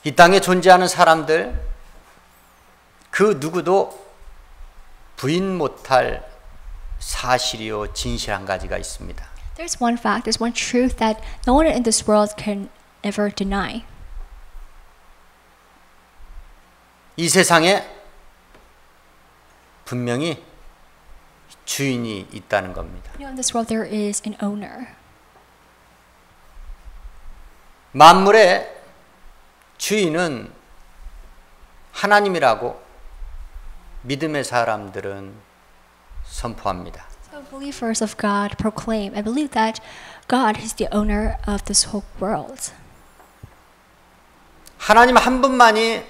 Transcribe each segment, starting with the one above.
이 땅에 존재하는 사람들 그 누구도 부인 못할 사실이요 진실 한 가지가 있습니다. There's one fact, there's one truth that no one in this world can ever deny. 이 세상에 분명히 주인이 있다는 겁니다. You know, in this world there is an owner. 만물의 주인은 하나님이라고 믿음의 사람들은 선포합니다. So believers of God proclaim, I believe that God is the owner of this whole world. 하나님 한 분만이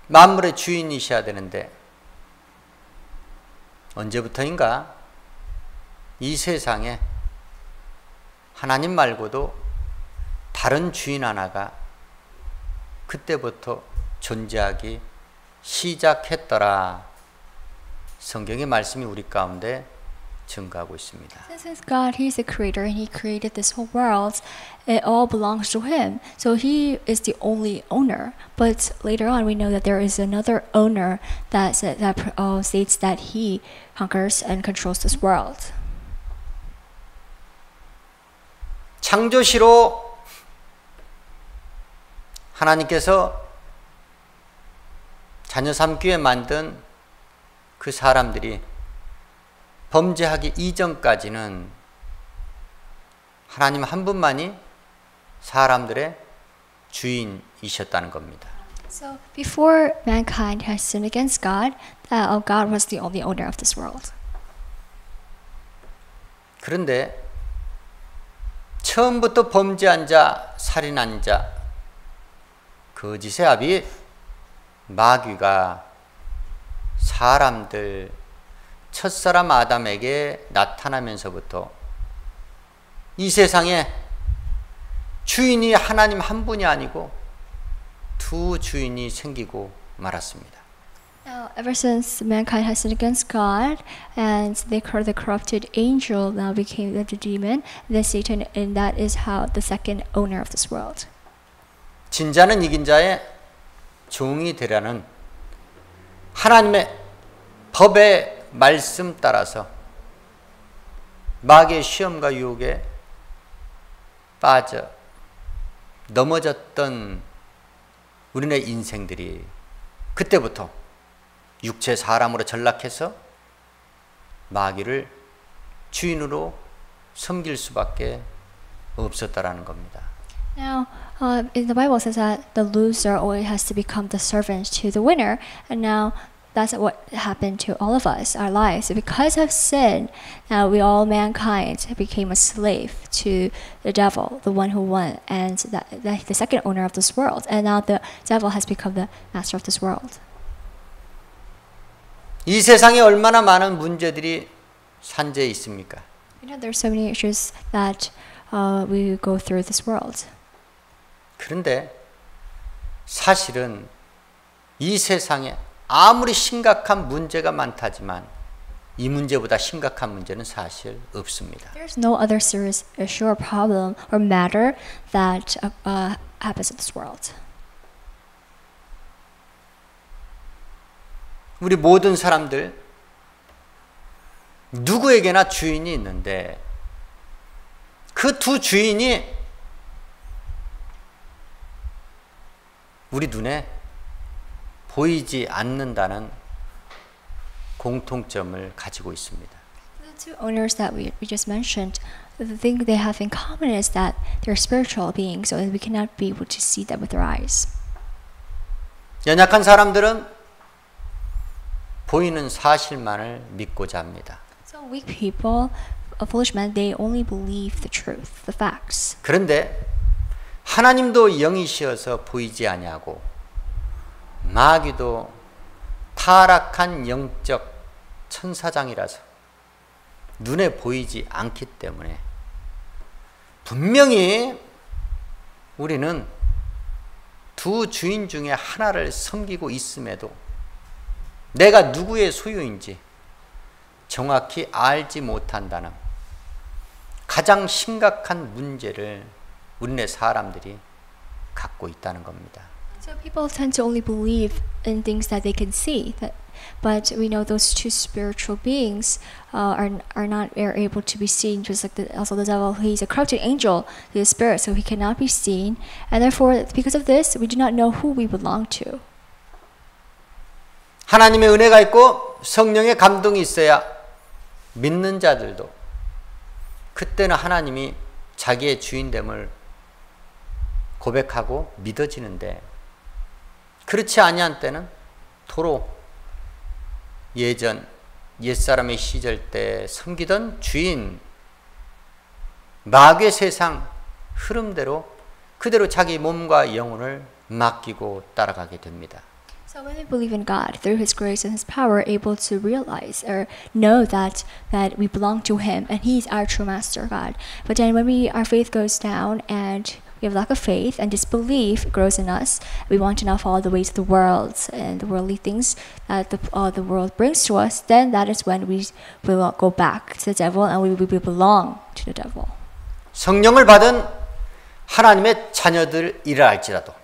만물의 주인이셔야 되는데 언제부터인가 이 세상에 하나님 말고도 다른 주인 하나가 그때부터 존재하기 시작했더라. 성경의 말씀이 우리 가운데 증거하고 있습니다. Since God, He's the creator and He created this whole world, it all belongs to Him. So He is the only owner. But later on, we know that there is another owner that states that He conquers and controls this world. 창조시로 하나님께서 자녀 삼기에 만든 그 사람들이 범죄하기 이전까지는 하나님 한 분만이 사람들의 주인이셨다는 겁니다. So before mankind has sinned against God, God was the only owner of this world. 그런데 처음부터 범죄한 자, 살인한 자, 거짓의 아비 마귀가 사람들 첫사람 아담에게 나타나면서부터 이 세상에 주인이 하나님 한 분이 아니고 두 주인이 생기고 말았습니다. Now, ever since mankind has sinned against God, and the corrupted angel now became the demon, then Satan, and that is how the second owner of this world. 진자는 이긴 자의 종이 되라는 하나님의 법의 말씀 따라서 마귀의 시험과 유혹에 빠져 넘어졌던 우리네 인생들이 그때부터 육체 사람으로 전락해서 마귀를 주인으로 섬길 수밖에 없었다라는 겁니다. Now, in the Bible says that the loser always has to become the servant to the winner, and now that's what happened to all of us, our lives. Because of sin, now we all mankind became a slave to the devil, the one who won, and the second owner of this world. And now the devil has become the master of this world. 이 세상에 얼마나 많은 문제들이 산재해 있습니까? You know, there's so many issues that we go through this world. 그런데 사실은 이 세상에 아무리 심각한 문제가 많다지만 이 문제보다 심각한 문제는 사실 없습니다. There's no other serious issue or problem or matter that happens in this world. 우리 모든 사람들 누구에게나 주인이 있는데 그 두 주인이 우리 눈에 보이지 않는다는 공통점을 가지고 있습니다. The two owners that we just mentioned, the thing they have in common is that they're spiritual beings, so we cannot be able to see them with our eyes. 연약한 사람들은 보이는 사실만을 믿고자 합니다. So weak people, foolish men, they only believe the truth, the facts. 그런데 하나님도 영이시여서 보이지 아니하고 마귀도 타락한 영적 천사장이라서 눈에 보이지 않기 때문에 분명히 우리는 두 주인 중에 하나를 섬기고 있음에도 내가 누구의 소유인지 정확히 알지 못한다는 가장 심각한 문제를 우리네 사람들이 갖고 있다는 겁니다. So people tend to only believe in things that they can see, but we know those two spiritual beings are able to be seen. Just like also the devil, he's a corrupted angel, he is a spirit, so he cannot be seen, and therefore, because of this, we do not know who we belong to. 하나님의 은혜가 있고 성령의 감동이 있어야 믿는 자들도 그때는 하나님이 자기의 주인됨을 고백하고 믿어지는데, 그렇지 아니한 때는 도로 예전 옛사람의 시절 때 섬기던 주인 마귀의 세상 흐름대로 그대로 자기 몸과 영혼을 맡기고 따라가게 됩니다. So when we believe in God, through His grace and His power, able to realize or know that we belong to Him and He's our true Master God. But then when our faith goes down and we have lack of faith and disbelief grows in us, we want to now follow the ways of the world and the worldly things that the world brings to us, then that is when we will go back to the devil and we belong to the devil. 성령을 받은 하나님의 자녀들이라 할지라도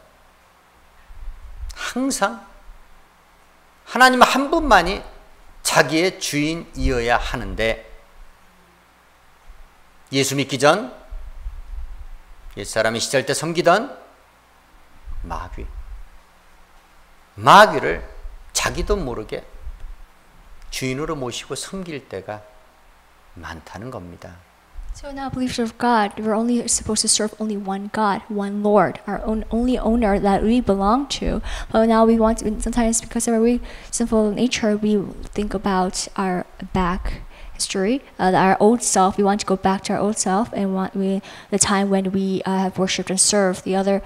항상 하나님 한 분만이 자기의 주인이어야 하는데, 예수 믿기 전 옛사람의 시절 때 섬기던 마귀를 자기도 모르게 주인으로 모시고 섬길 때가 많다는 겁니다. So now, believers of God, we're only supposed to serve only one God, one Lord, our only owner that we belong to. But now we want to, sometimes because of our sinful nature, we think about our back history, our old self. We want to go back to our old self and the time when we have worshipped and served the other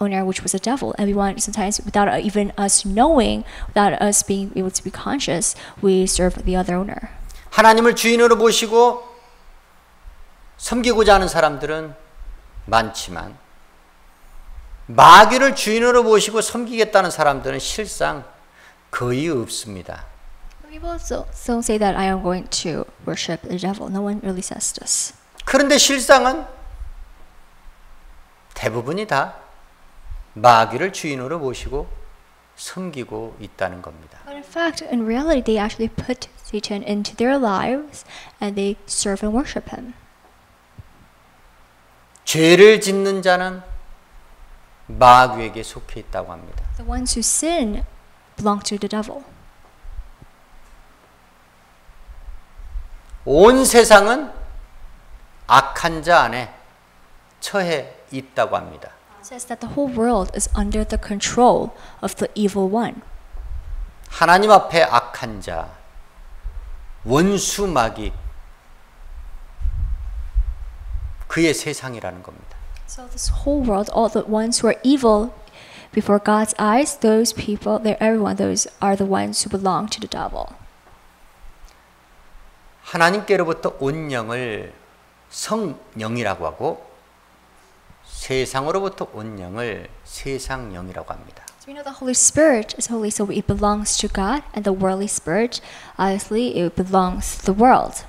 owner, which was the devil. And we want, sometimes without even us knowing, without us being able to be conscious, we serve the other owner. 하나님을 주인으로 모시고 섬기고자 하는 사람들은 많지만 마귀를 주인으로 모시고 섬기겠다는 사람들은 실상 거의 없습니다. People don't say that I am going to worship the devil. No one really says this. 그런데 실상은 대부분이 다 마귀를 주인으로 모시고 섬기고 있다는 겁니다. But in fact, in reality, they actually put Satan into their lives and they serve and worship him. 죄를 짓는 자는 마귀에게 속해 있다고 합니다. The ones who sin belong to the devil. 온 세상은 악한 자 안에 처해 있다고 합니다. It says that the whole world is under the control of the evil one. 하나님 앞에 악한 자, 원수 마귀, 그의 세상이라는 겁니다. So this whole world, all the ones who are evil before God's eyes, those people, everyone, those are the ones who belong to the devil. 하나님께로부터 온 영을 성령이라고 하고 세상으로부터 온 영을 세상령이라고 합니다. So we know the Holy Spirit is holy, so it belongs to God, and the worldly spirit, obviously, it belongs to the world.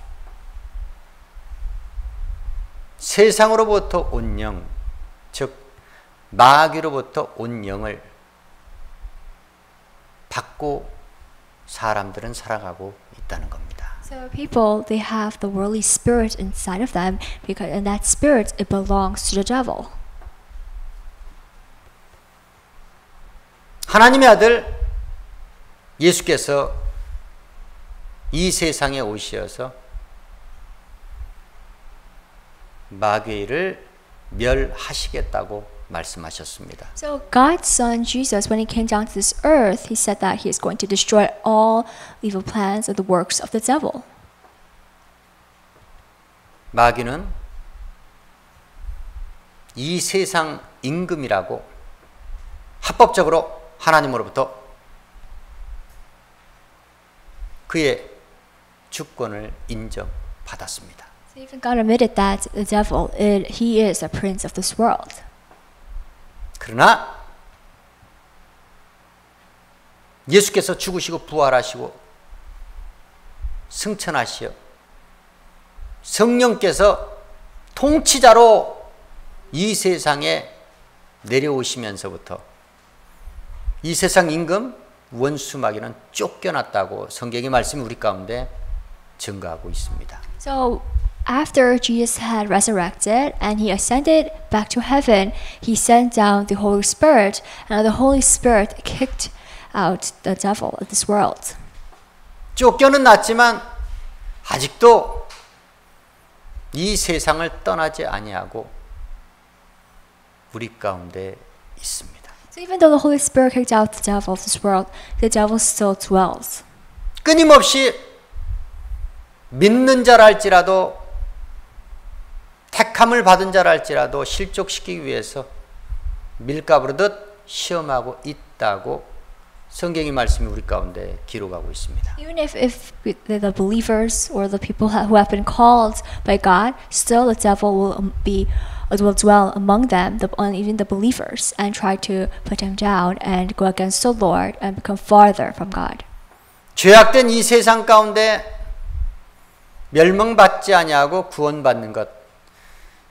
세상으로부터 온 영, 즉 마귀로부터 온 영을 받고 사람들은 살아가고 있다는 겁니다. So people, they have the worldly spirit inside of them, because and that spirit, it belongs to the devil. 하나님의 아들 예수께서 이 세상에 오셔서 마귀를 멸하시겠다고 말씀하셨습니다. So God's Son Jesus, when He came down to this earth, He said that He is going to destroy all evil plans and the works of the devil. 마귀는 이 세상 임금이라고 합법적으로 하나님으로부터 그의 주권을 인정받았습니다. So even God admitted that the devil, he is a prince of this world. 그러나 예수께서 죽으시고 부활하시고 승천하시어 성령께서 통치자로 이 세상에 내려오시면서부터 이 세상 임금 원수 마귀는 쫓겨났다고 성경의 말씀이 우리 가운데 증거하고 있습니다. So after Jesus had resurrected and he ascended back to heaven, he sent down the Holy Spirit, and the Holy Spirit kicked out the devil of this world. 쫓겨는 났지만 아직도 이 세상을 떠나지 아니하고 우리 가운데 있습니다. So even though the Holy Spirit kicked out the devil of this world, the devil still dwells. 끊임없이 믿는 자랄지라도 택함을 받은 자랄지라도 실족시키기 위해서 밀가부르듯 시험하고 있다고 성경의 말씀이 우리 가운데 기록하고 있습니다. Even if the believers or the people who have been called by God, still the devil will dwell among them, even the believers, and try to put them down and go against the Lord and become farther from God. 죄악된 이 세상 가운데 멸망받지 아니하고 구원받는 것,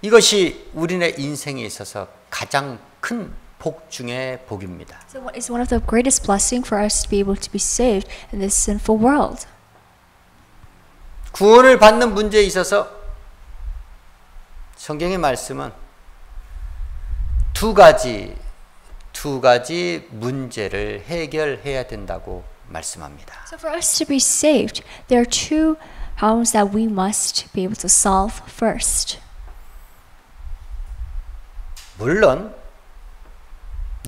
이것이 우리네 인생에 있어서 가장 큰 복 중의 복입니다. So it's one of the greatest blessings for us to be able to be saved in this sinful world. 구원을 받는 문제에 있어서 성경의 말씀은 두 가지 문제를 해결해야 된다고 말씀합니다. So for us to be saved, there are two problems that we must be able to solve first. 물론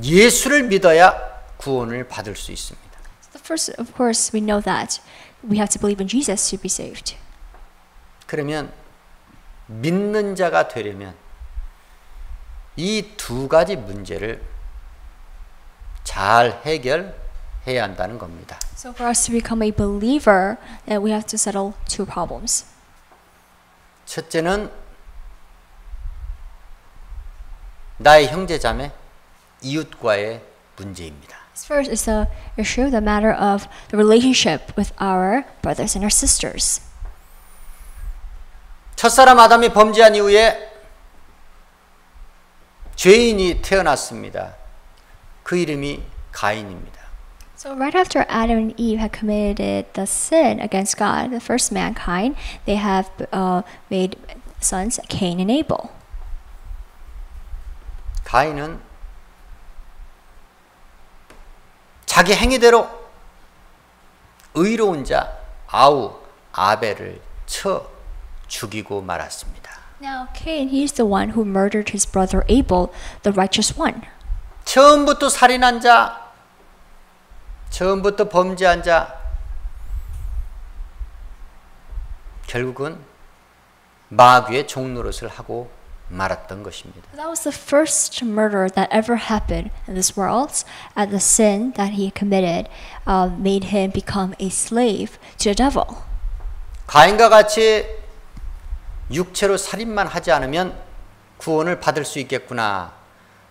예수를 믿어야 구원을 받을 수 있습니다. The first, of course, we know that we have to believe in Jesus to be saved. 그러면 믿는 자가 되려면 이 두 가지 문제를 잘 해결해야 한다는 겁니다. So for us to become a believer, we have to settle two problems. 첫째는 나의 형제자매 이웃과의 문제입니다. First is the issue, the matter of the relationship with our brothers and our sisters. 첫사람 아담이 범죄한 이후에 죄인이 태어났습니다. 그 이름이 가인입니다. So right after Adam and Eve had committed the sin against God, the first mankind, they have made sons Cain and Abel. 가인은 자기 행위대로 의로운 자 아벨을 쳐 죽이고 말았습니다. Now Cain, he's the one who murdered his brother Abel, the righteous one. 처음부터 살인한 자, 처음부터 범죄한 자, 결국은 마귀의 종노릇을 하고 말았던 것입니다. That was the first murder that ever happened in this world, and the sin that he committed made him become a slave to the devil. 가인과 같이 육체로 살인만 하지 않으면 구원을 받을 수 있겠구나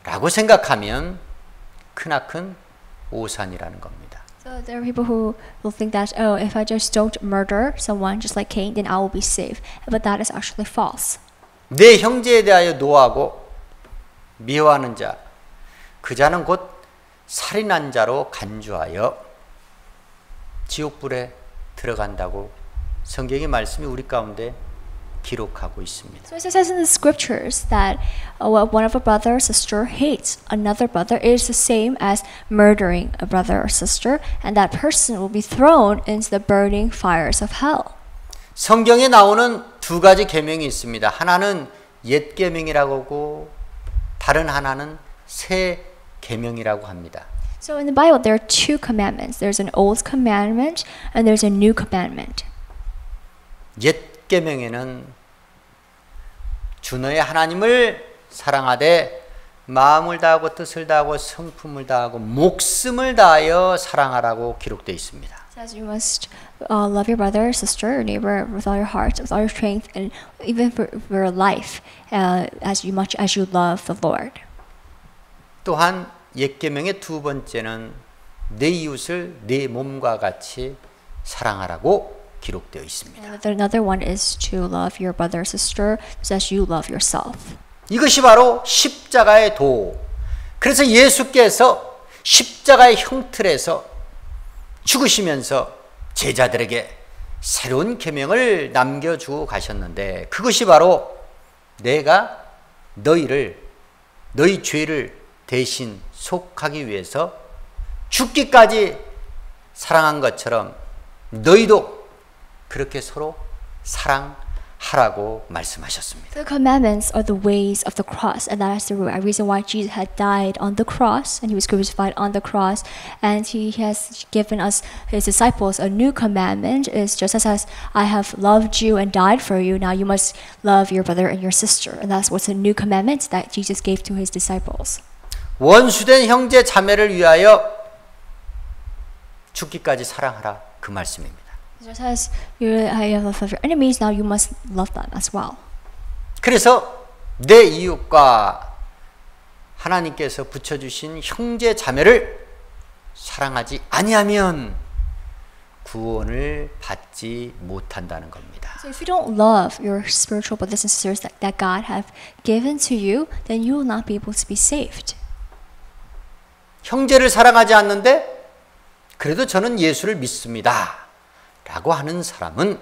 라고 생각하면 크나큰 오산이라는 겁니다. So there are people who will think that, oh, if I just don't murder someone just like Cain, then I will be saved. But that is actually false. 내 형제에 대하여 노하고 미워하는 자, 그 자는 곧 살인한 자로 간주하여 지옥불에 들어간다고 성경의 말씀이 우리 가운데 기록하고 있습니다. So it says in the scriptures that one of a brother or sister hates another brother is the same as murdering a brother or sister, and that person will be thrown into the burning fires of hell. 성경에 나오는 두 가지 계명이 있습니다. 하나는 옛 계명이라고 하고 다른 하나는 새 계명이라고 합니다. So in the Bible there are two commandments. There's an old commandment and there's a new commandment. 옛 계명에는 주 너의 하나님을 사랑하되 마음을 다하고 뜻을 다하고 성품을 다하고 목숨을 다하여 사랑하라고 기록되어 있습니다. It says you must love your brother, sister, your neighbor with all your heart, with all your strength, and even for your life, as much as you love the Lord. 또한 옛 계명의 두 번째는 내 이웃을 내 몸과 같이 사랑하라고 기록되어 있습니다. And another one is to love your brother, sister, just as you love yourself. 이것이 바로 십자가의 도. 그래서 예수께서 십자가의 형틀에서 죽으시면서 제자들에게 새로운 계명을 남겨주고 가셨는데 그것이 바로 내가 너희 죄를 대신 속하기 위해서 죽기까지 사랑한 것처럼 너희도 그렇게 서로 사랑하라고 말씀하셨습니다. The commandments are the ways of the cross, and that is the reason why Jesus had died on the cross, and he was crucified on the cross, and he has given us, his disciples, a new commandment, is just as I have loved you and died for you, now you must love your brother and your sister, and that's what's a new commandment that Jesus gave to his disciples. 원수된 형제 자매를 위하여 죽기까지 사랑하라 그 말씀입니다. Just as you have love of your enemies, now you must love them as well. 그래서 내 이웃과 하나님께서 붙여주신 형제 자매를 사랑하지 아니하면 구원을 받지 못한다는 겁니다. So if you don't love your spiritual brothers and sisters that God have given to you, then you will not be able to be saved. 형제를 사랑하지 않는데 그래도 저는 예수를 믿습니다 라고 하는 사람은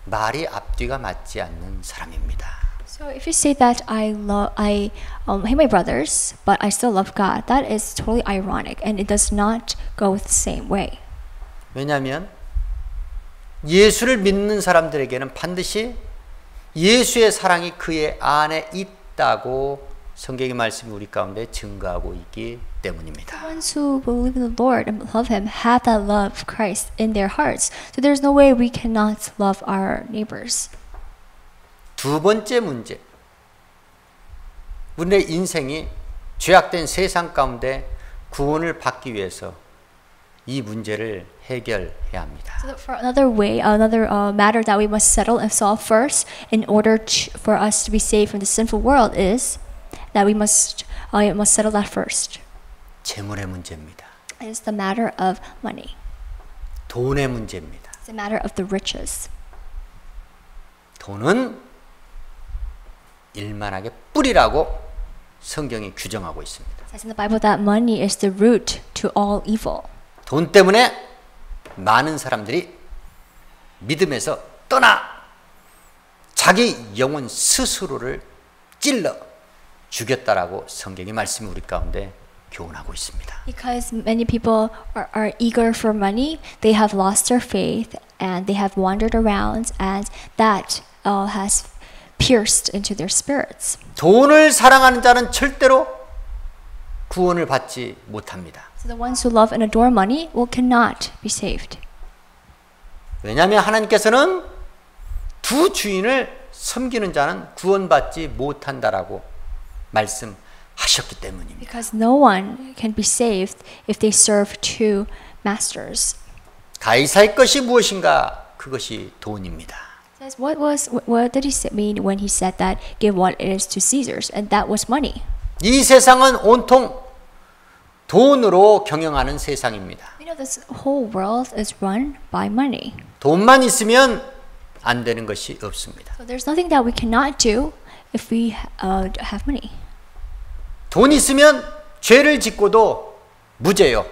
말이 앞뒤가 맞지 않는 사람입니다. So if you say that I hate my brothers, but I still love God, that is totally ironic, and it does not go the same way. 왜냐하면 예수를 믿는 사람들에게는 반드시 예수의 사랑이 그의 안에 있다고 성경의 말씀이 우리 가운데 증거하고 있기 때문입니다. The ones who believe in the Lord and love Him have that love of Christ in their hearts. So there's no way we cannot love our neighbors. 두 번째 문제. 우리의 인생이 죄악된 세상 가운데 구원을 받기 위해서 이 문제를 해결해야 합니다. So for another way, another matter that we must settle and solve first in order for us to be saved from the sinful world is that we must settle that first. 재물의 문제입니다. It is the matter of money. 돈의 문제입니다. It's a matter of the riches. 돈은 일만하게 뿌리라고 성경이 규정하고 있습니다. It says in the Bible that money is the root to all evil. 돈 때문에 많은 사람들이 믿음에서 떠나 자기 영혼 스스로를 찔러 죽였다라고 성경의 말씀이 우리 가운데 교훈하고 있습니다. Because many people are eager for money, they have lost their faith and they have wandered around, and that has pierced into their spirits. 돈을 사랑하는 자는 절대로 구원을 받지 못합니다. So the ones who love and adore money cannot be saved. 왜냐하면 하나님께서는 두 주인을 섬기는 자는 구원받지 못한다라고 말씀하셨기 때문입니다. Because no one can be saved if they serve two masters. 가이사의 것이 무엇인가? 그것이 돈입니다. Says what did he mean when he said that give what it is to Caesars, and that was money. 이 세상은 온통 돈으로 경영하는 세상입니다. You know, this whole world is run by money. 돈만 있으면 안 되는 것이 없습니다. So there's nothing that we cannot do if we have money. 돈 있으면 죄를 짓고도 무죄요.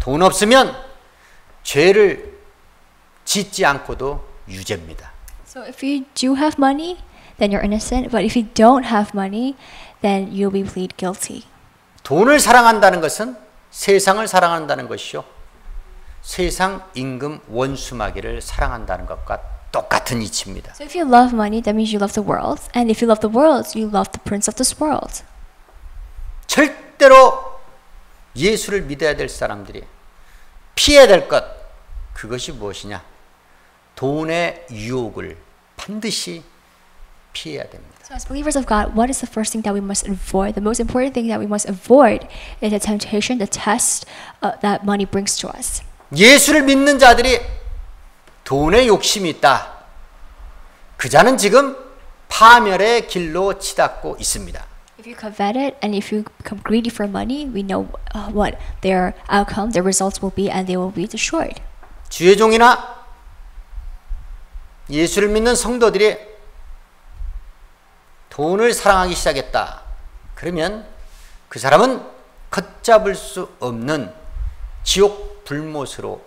돈 없으면 죄를 짓지 않고도 유죄입니다. So if you do have money, then you're innocent. But if you don't have money, then you'll be plead guilty. 돈을 사랑한다는 것은 세상을 사랑한다는 것이요. 세상 임금 원수마귀를 사랑한다는 것과 똑같은 이치입니다. So if you love money, that means you love the world. And if you love the world, you love the prince of this world. 절대로 예수를 믿어야 될 사람들이 피해야 될 것, 그것이 무엇이냐? 돈의 유혹을 반드시 피해야 됩니다. So as believers of God, what is the first thing that we must avoid? The most important thing that we must avoid is the temptation, the test that money brings to us. 예수를 믿는 자들이 돈에 욕심이 있다. 그 자는 지금 파멸의 길로 치닫고 있습니다. If you covet it and if you become greedy for money, we know what their outcome, their results will be, and they will be destroyed. 주의 종이나 예수를 믿는 성도들이 돈을 사랑하기 시작했다. 그러면 그 사람은 걷잡을 수 없는 지옥 불못으로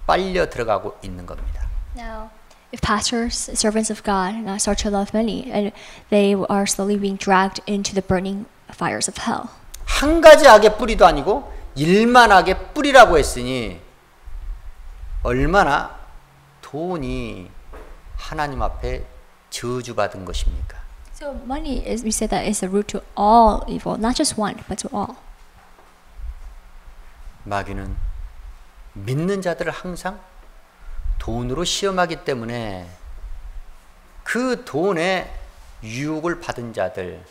빨려 들어가고 있는 겁니다. Now, if pastors, servants of God, now start to love many, and they are slowly being dragged into the burning fires of hell. 한 가지 악의 뿌리도 아니고 일만 악의 뿌리라고 했으니 얼마나 돈이 하나님 앞에 저주받은 것입니까? So money is, we say that is the root to all evil, not just one, but to all. 마귀는 믿는 자들을 항상 돈으로 시험하기 때문에 그 돈에 유혹을 받은 자들,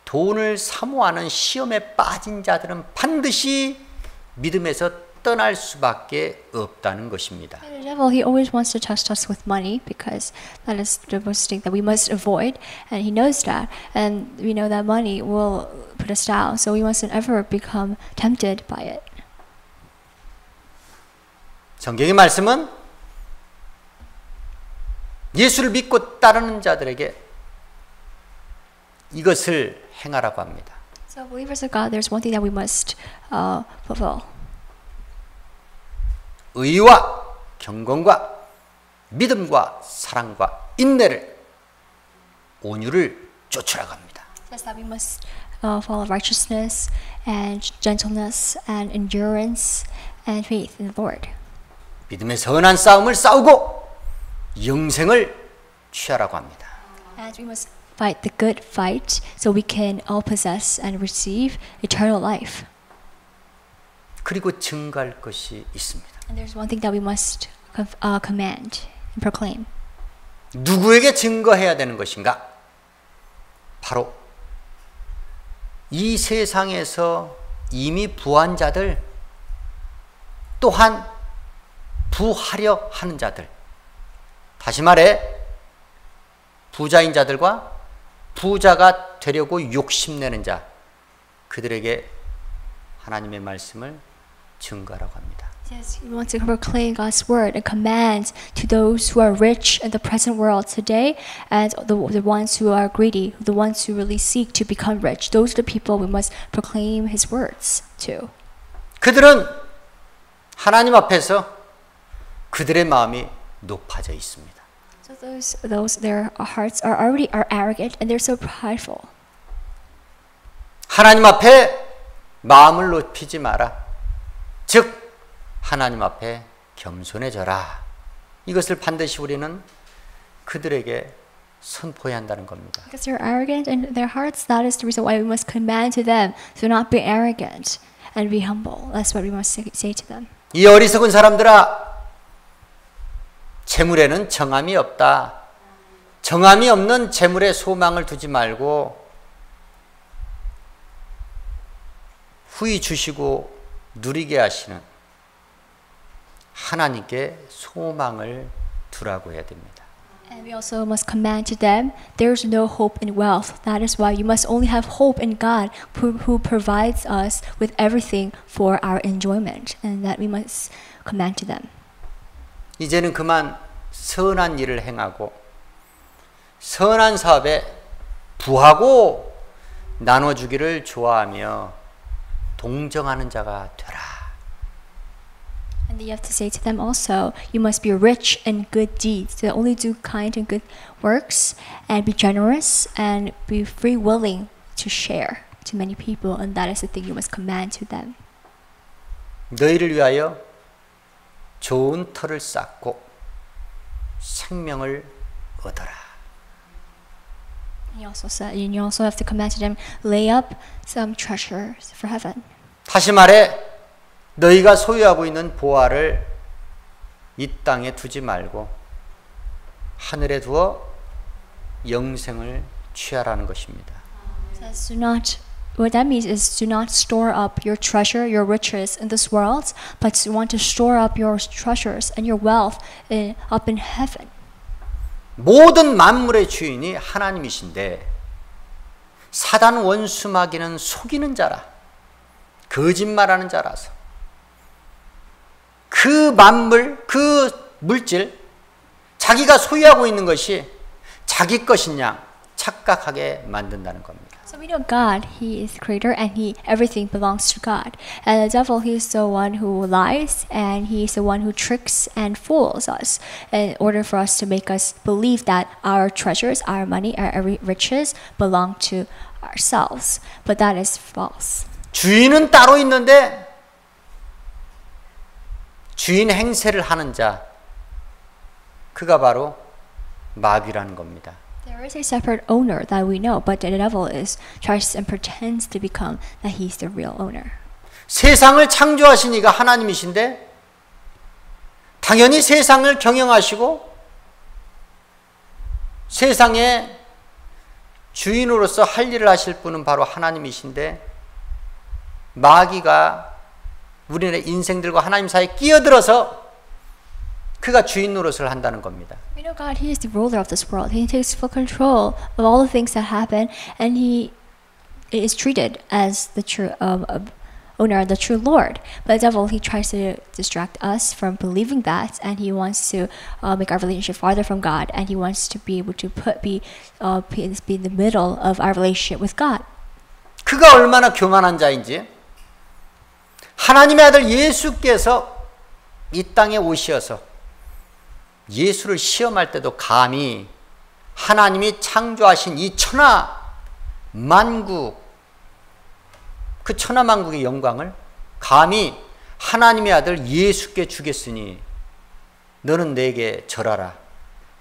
돈을 사모하는 시험에 빠진 자들은 반드시 믿음에서 떠날 수밖에 없다는 것입니다. The devil, he always wants to test us with money because that is the most thing that we must avoid, and he knows that, and we know that money will put us down, so we mustn't ever become tempted by it. 성경의 말씀은 예수를 믿고 따르는 자들에게 이것을 행하라고 합니다. So believers of God, there's one thing that we must fulfill. 의와 경건과 믿음과 사랑과 인내를 온유를 쫓으라고 합니다. It says that we must follow righteousness and gentleness and endurance and faith in the Lord. 믿음의 선한 싸움을 싸우고 영생을 취하라고 합니다. And we must fight the good fight so we can all possess and receive eternal life. 그리고 증가할 것이 있습니다. And there's one thing that we must command and proclaim. 누구에게 증거해야 되는 것인가? 바로 이 세상에서 이미 부한 자들, 또한 부하려 하는 자들, 다시 말해 부자인 자들과 부자가 되려고 욕심내는 자, 그들에게 하나님의 말씀을 증거하라고 합니다. Yes, we want to proclaim God's word and command to those who are rich in the present world today and the ones who are greedy, the ones who really seek to become rich. Those are the people we must proclaim his words to. 그들은 하나님 앞에서 그들의 마음이 높아져 있습니다. So those their hearts are already arrogant and they're so prideful. 하나님 앞에 마음을 높이지 마라. 즉 하나님 앞에 겸손해져라. 이것을 반드시 우리는 그들에게 선포해야 한다는 겁니다. Because they're arrogant in their hearts, that is the reason why we must command to them to not be arrogant and be humble. That's what we must say to them. 이 어리석은 사람들아, 재물에는 정함이 없다. 정함이 없는 재물에 소망을 두지 말고 후히 주시고 누리게 하시는 하나님께 소망을 두라고 해야 됩니다. And we also must command to them, there is no hope in wealth. That is why you must only have hope in God who provides us with everything for our enjoyment. And that we must command to them. 이제는 그만 선한 일을 행하고 선한 사업에 부하고 나눠주기를 좋아하며 동정하는 자가 되라. And you have to say to them also, you must be rich in good deeds. So only do kind and good works and be generous and be free willing to share to many people. And that is the thing you must command to them. 너희를 위하여 좋은 터를 쌓고 생명을 얻어라. And you also have to command to them, lay up some treasures for heaven. 다시 말해 너희가 소유하고 있는 보화를 이 땅에 두지 말고 하늘에 두어 영생을 취하라는 것입니다. Says, what that means is do not store up your treasure, your riches in this world, but to want to store up your treasures and your wealth up in heaven. 모든 만물의 주인이 하나님이신데 사단 원수 마귀는 속이는 자라, 거짓말하는 자라서 그 만물, 그 물질, 자기가 소유하고 있는 것이 자기 것인 양 착각하게 만든다는 겁니다. So we know God, He is the creator, and everything belongs to God. And the devil, he is the one who lies, and he is the one who tricks and fools us in order for us to make us believe that our treasures, our money, our riches belong to ourselves. But that is false. 주인은 따로 있는데 주인 행세를 하는 자, 그가 바로 마귀라는 겁니다. There is a separate owner that we know, but the devil tries and pretends to become that he's the real owner. 세상을 창조하신 이가 하나님이신데 당연히 세상을 경영하시고 세상의 주인으로서 할 일을 하실 분은 바로 하나님이신데 마귀가 우리의 인생들과 하나님 사이에 끼어들어서 그가 주인 노릇을 한다는 겁니다. We know God, He is the ruler of this world. He takes full control of all the things that happen, and He is treated as the true owner, the true Lord. But the devil, he tries to distract us from believing that, and he wants to make our relationship farther from God, and he wants to be able to be in the middle of our relationship with God. 그가 얼마나 교만한 자인지 하나님의 아들 예수께서 이 땅에 오셔서 예수를 시험할 때도 감히 하나님이 창조하신 이 천하 만국, 그 천하 만국의 영광을 감히 하나님의 아들 예수께 주겠으니 너는 내게 절하라,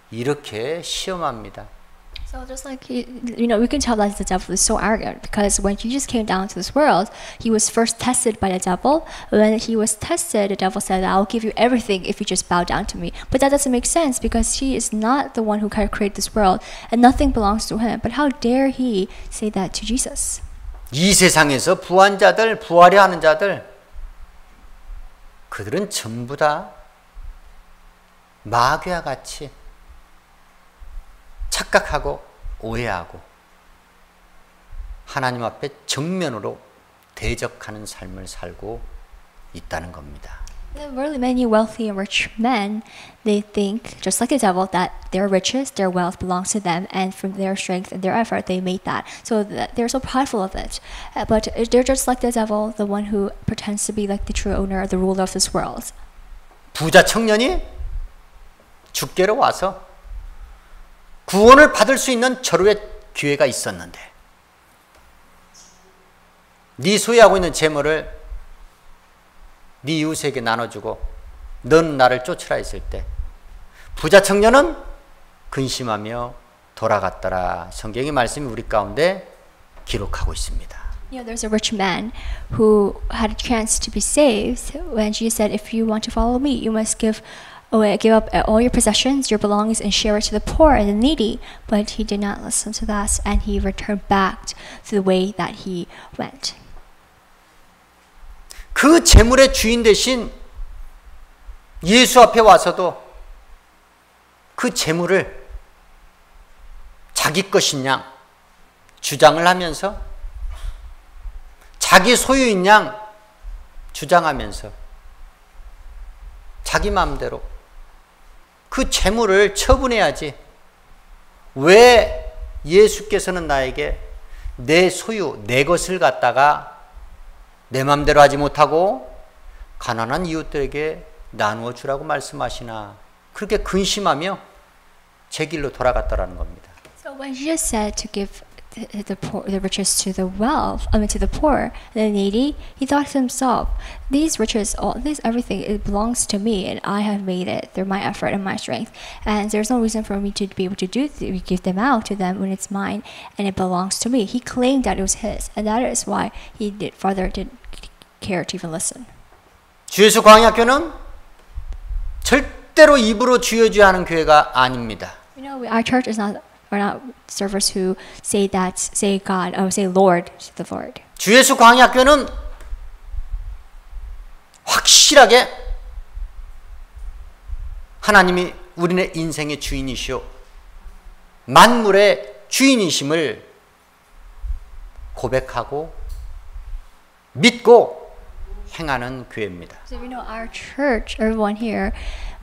이렇게 시험합니다. So just like we can tell that the devil is so arrogant because when Jesus came down to this world, he was first tested by the devil. When he was tested, the devil said, "I'll give you everything if you just bow down to me." But that doesn't make sense because he is not the one who created this world, and nothing belongs to him. But how dare he say that to Jesus? 이 세상에서 부한 자들, 부하려 하는 자들, 그들은 전부 다 마귀와 같이 착각하고 오해하고 하나님 앞에 정면으로 대적하는 삶을 살고 있다는 겁니다. Really many wealthy and rich men, they think, just like the devil, that their riches, their wealth belongs to them, and from their strength and their effort, they made that. So they're so prideful of it. But they're just like the devil, the one who pretends to be like the true owner, the ruler of this world. 부자 청년이 주께로 와서 구원을 받을 수 있는 절호의 기회가 있었는데 네 소유하고 있는 재물을 네 이웃에게 나눠주고 넌 나를 쫓으라 했을 때 부자 청년은 근심하며 돌아갔더라. 성경의 말씀이 우리 가운데 기록하고 있습니다. There's a rich man who had a chance to be saved when Jesus said, "If you want to follow me, you must give up all your possessions, your belongings, and share it to the poor and the needy." But he did not listen to that, and he returned back to the way that he went. 그 재물의 주인 대신 예수 앞에 와서도 그 재물을 자기 것인 양 주장을 하면서 자기 소유인 양 주장하면서 자기 마음대로 그 재물을 처분해야지 왜 예수께서는 나에게 내 소유, 내 것을 갖다가 내 마음대로 하지 못하고 가난한 이웃들에게 나누어 주라고 말씀하시나, 그렇게 근심하며 제 길로 돌아갔다라는 겁니다. So when Jesus said to give the riches to the to the poor, the needy, he thought to himself, these riches, everything, it belongs to me, and I have made it through my effort and my strength, and there's no reason for me to be able to give them out to them when it's mine and it belongs to me. He claimed that it was his, and that is why he didn't care to even listen. 주 예수 광야교는 절대로 입으로 주여주야 하는 교회가 아닙니다. Our church is not. We're not servers who say God, or say Lord to the Lord. 주 예수 광야교는 확실하게 하나님이 우리네 인생의 주인이시오, 만물의 주인이심을 고백하고 믿고 행하는 교회입니다. So our church, everyone here,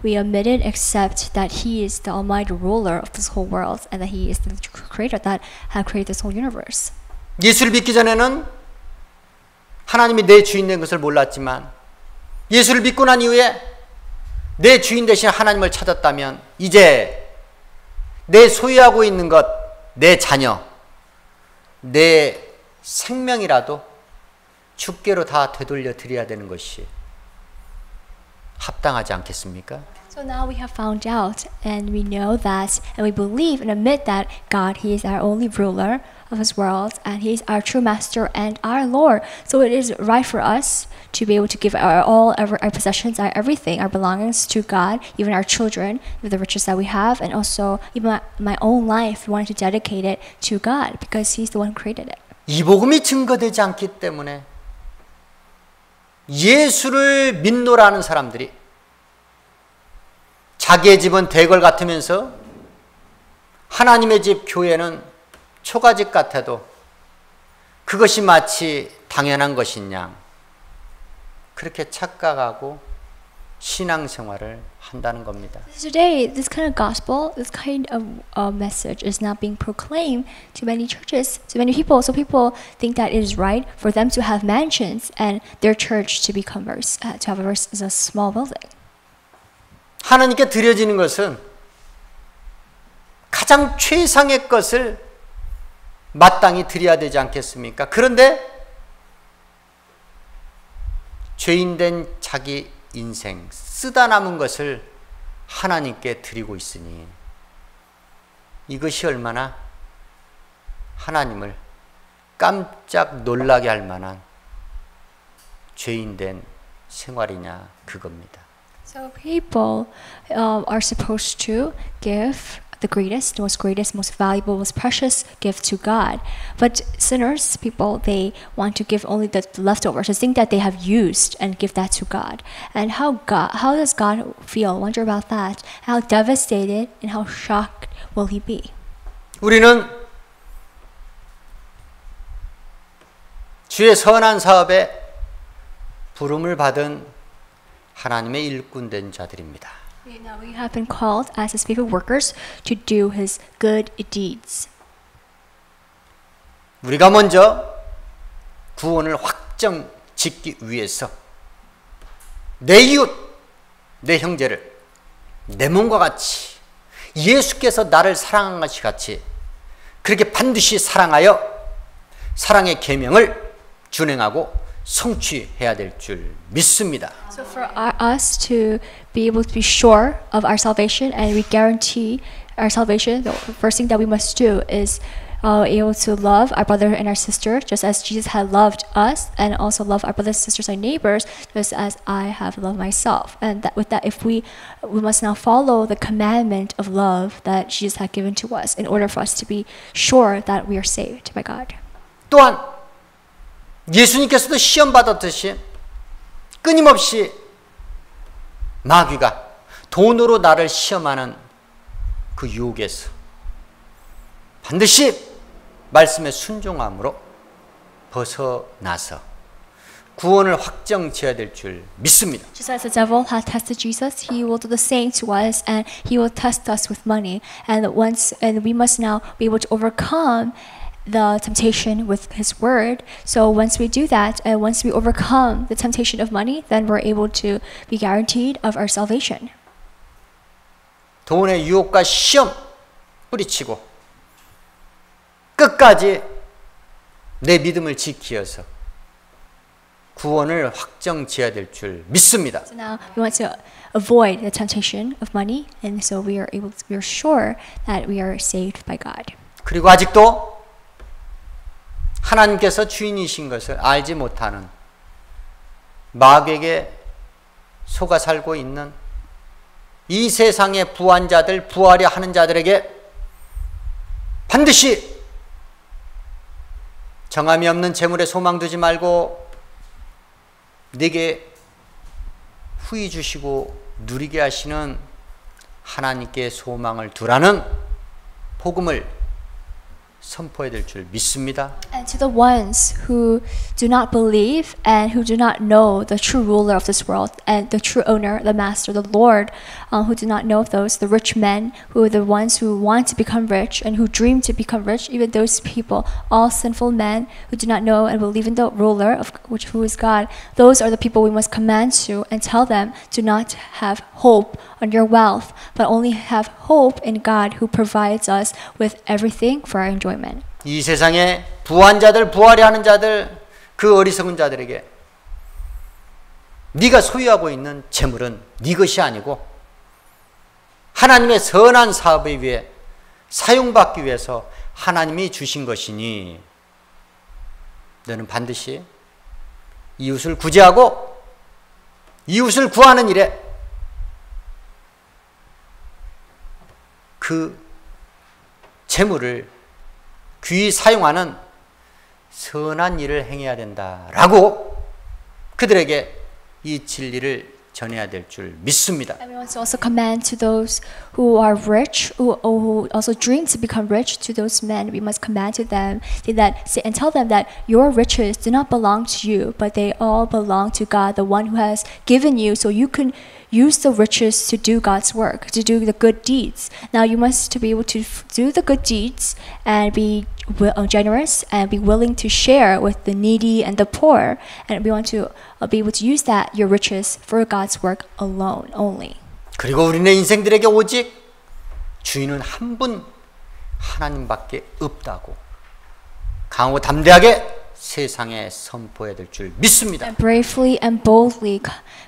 we admit and accept that He is the Almighty Ruler of this whole world, and that He is the Creator that has created this whole universe. 예수를 믿기 전에는 하나님이 내 주인 된 것을 몰랐지만 예수를 믿고 난 이후에 내 주인 대신 하나님을 찾았다면 이제 내 소유하고 있는 것, 내 자녀, 내 생명이라도 주께로 다 되돌려 드려야 되는 것이 합당하지 않겠습니까? So now we have found out and we know that and we believe and admit that God, He is our only ruler of this world and He is our true master and our Lord. So it is right for us to be able to give our possessions, our everything, our belongings to God, even our children, with the riches that we have, and also even my own life, we wanted to dedicate it to God because He's the one who created it. 이 복음이 증거되지 않기 때문에 예수를 믿노라는 사람들이 자기의 집은 대궐 같으면서 하나님의 집 교회는 초가집 같아도 그것이 마치 당연한 것인 양 그렇게 착각하고 신앙생활을 한다는 겁니다. Today, this kind of gospel, this kind of message is not being proclaimed to many churches, to many people. So people think that it is right for them to have mansions and their church to become to have a small building. 하나님께 드려지는 것은 가장 최상의 것을 마땅히 드려야 되지 않겠습니까? 그런데 죄인된 자기 인생, 쓰다 남은 것을 하나님께 드리고 있으니 이것이 얼마나 하나님을 깜짝 놀라게 할 만한 죄인된 생활이냐 그겁니다. So people are supposed to give the greatest, most valuable, most precious gift to God. But sinners, people, they want to give only the leftovers, to think that they have used and give that to God. And how does God feel? Wonder about that. How devastated and how shocked will He be? 우리는 주의 선한 사업에 부름을 받은 하나님의 일꾼된 자들입니다. Now we have been called as His faithful workers to do His good deeds. 우리가 먼저 구원을 확정 짓기 위해서 내 이웃, 내 형제를 내 몸과 같이 예수께서 나를 사랑한 것이 같이 그렇게 반드시 사랑하여 사랑의 계명을 준행하고 성취해야 될 줄 믿습니다. So for us to be able to be sure of our salvation and we guarantee our salvation, the first thing that we must do is able to love our brother and our sister just as Jesus had loved us, and also love our brothers and sisters, our neighbors, just as I have loved myself. And that with that, if we must now follow the commandment of love that Jesus had given to us in order for us to be sure that we are saved by God. 또한 예수님께서도 시험 받았듯이 끊임없이 마귀가 돈으로 나를 시험하는 그 유혹에서 반드시 말씀에 순종함으로 벗어나서 구원을 확정지어야 될 줄 믿습니다. Just as the devil had tested Jesus, he will do the same to us, and he will test us with money. And we must now be able to overcome the temptation with His word. So once we do that, and once we overcome the temptation of money, then we're able to be guaranteed of our salvation. 돈의 유혹과 시험 뿌리치고 끝까지 내 믿음을 지키어서 구원을 확정지어야 될 줄 믿습니다. So now we want to avoid the temptation of money, and so we are sure that we are saved by God. 그리고 아직도 하나님께서 주인이신 것을 알지 못하는 마귀에게 속아 살고 있는 이 세상의 부한 자들, 부하려 하는 자들에게 반드시 정함이 없는 재물에 소망 두지 말고 내게 후히 주시고 누리게 하시는 하나님께 소망을 두라는 복음을 선포해야 될 줄 믿습니다. And to the ones who do not believe and who do not know the true ruler of this world and the true owner, the master, the Lord, who do not know of those, the rich men, who are the ones who want to become rich and who dream to become rich, even those people, all sinful men who do not know and believe in the ruler, of which who is God, those are the people we must command to and tell them to not have hope on your wealth, but only have hope in God who provides us with everything for our enjoyment. 이 세상에 부한 자들, 부하려 하는 자들, 그 어리석은 자들에게 네가 소유하고 있는 재물은 네 것이 아니고 하나님의 선한 사업에 위해 사용받기 위해서 하나님이 주신 것이니 너는 반드시 이웃을 구제하고 이웃을 구하는 일에 그 재물을 귀히 사용하는 선한 일을 행해야 된다라고 그들에게 이 진리를 전해야 될 줄 믿습니다. And we want to also command to those who are rich, who also dream to become rich, to those men, we must command to them and tell them that your riches do not belong to you, but they all belong to God, the one who has given you, so you can use the riches to do God's work, to do the good deeds. Now you must be able to do the good deeds and be generous and be willing to share with the needy and the poor. And we want to be able to use that, your riches, for God's work alone, only. 그리고 우리네 인생들에게 오직 주인은 한 분 하나님밖에 없다고 강하고 담대하게 세상에 선포해야 될 줄 믿습니다. And bravely and boldly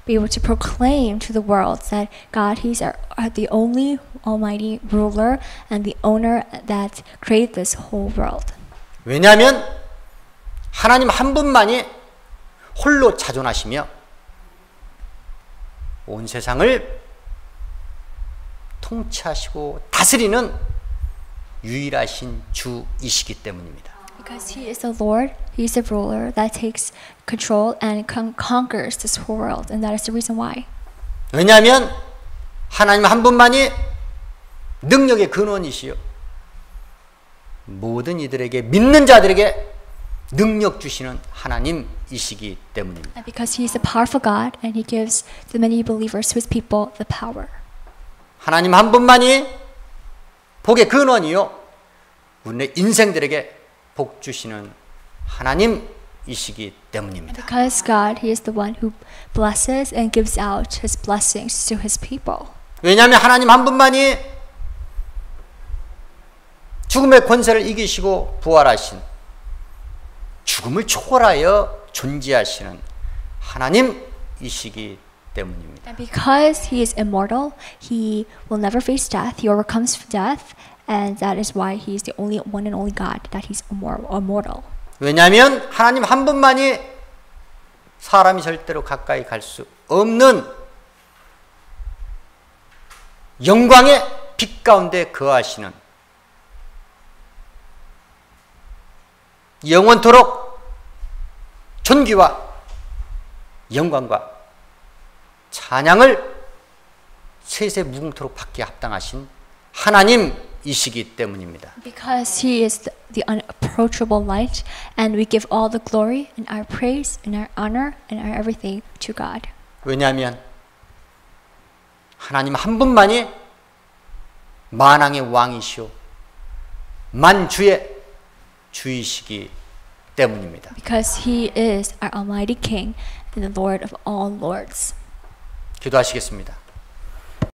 be able to proclaim to the world that God, He's the only Almighty ruler and the owner that created this whole world. 왜냐하면 하나님 한 분만이 홀로 자존하시며 온 세상을 통치하시고 다스리는 유일하신 주이시기 때문입니다. Because He is the Lord, He is the ruler that takes control and conquers this whole world, and that is the reason why. 왜냐하면 하나님 한 분만이 능력의 근원이시요 모든 이들에게 믿는 자들에게 능력 주시는 하나님이시기 때문입니다. And because He is a powerful God, and He gives the many believers, to His people, the power. 하나님 한 분만이 복의 근원이요 우리의 인생들에게 복 주시는 하나님이시기 때문입니다. Because God, He is the one who blesses and gives out His blessings to His people. 왜냐하면 하나님 한 분만이 죽음의 권세를 이기시고 부활하신 죽음을 초월하여 존재하시는 하나님이시기 때문입니다. And because He is immortal, He will never face death. He overcomes death, and that is why He is the only one and only God, that He's immortal. 왜냐하면 하나님 한 분만이 사람이 절대로 가까이 갈 수 없는 영광의 빛 가운데 거하시는 영원토록 존귀와 영광과 찬양을 세세 무궁토록 받기에 합당하신 하나님이시기 때문입니다. Because He is the unapproachable light, and we give all the glory and our praise and our honor and our everything to God. 왜냐하면 하나님 한 분만이 만왕의 왕이시오 만주의 주이시기 때문입니다. Because He is our Almighty King and the Lord of all lords. 기도하시겠습니다.